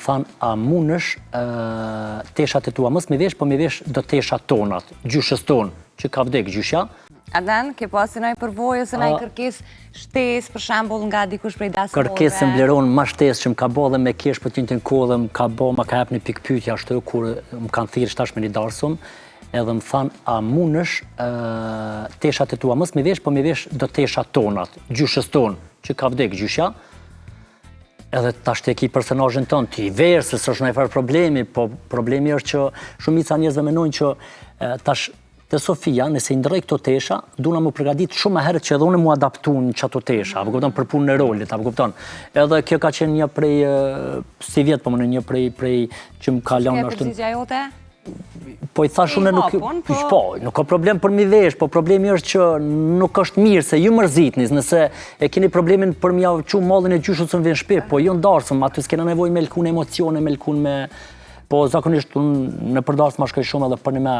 thanë, a munësh teshat e tua, mos mi vesh, po mi vesh do teshat tonat, gjyshës tonë, që ka vdek gjyshja. Aden, ke pasi nëjë përvojë ose nëjë kërkes shtes, për shembull nga dikush prej dasmorëve? Kërkesë mbleron ma shtes që më ka bo dhe me kesh për t'jin të nkodhe, më ka hep një pikë pyetja ashtu, kur më kanë thirë shtash me një darsum, edhe më thanë, a munësh teshat e tua, mos mi vesh, po mi vesh do teshat tonat, gjyshës tonë, që ka vdek gjyshja. Edhe tash të ki personazhin tonë, t'i verë, se s'është në e farë problemi, po problemi është që shumica njerëzve menojnë që tash te Sofia, nëse i ndrej këto tesha, duna mu përgadit shumë herët që edhe unë mu adaptu në qato tesha, apo kupton, për punë në rolit, apo kupton. Edhe kjo ka qenë një prej, si vjetë, po më në një prej që më ka lanë ashtu. Përgjigja jote? Po i thash unë nuk ka problem për mi vesh, po problemi është që nuk është mirë se ju mërzitnis, nëse e keni problemin për mi avqu mallin e gjyshës në vjen shpi, po jo ndarësëm, aty s'kena nevoj me lkun emocione, me lkun me... Po zakonisht unë në përdarës ma shkoj shumë edhe për një me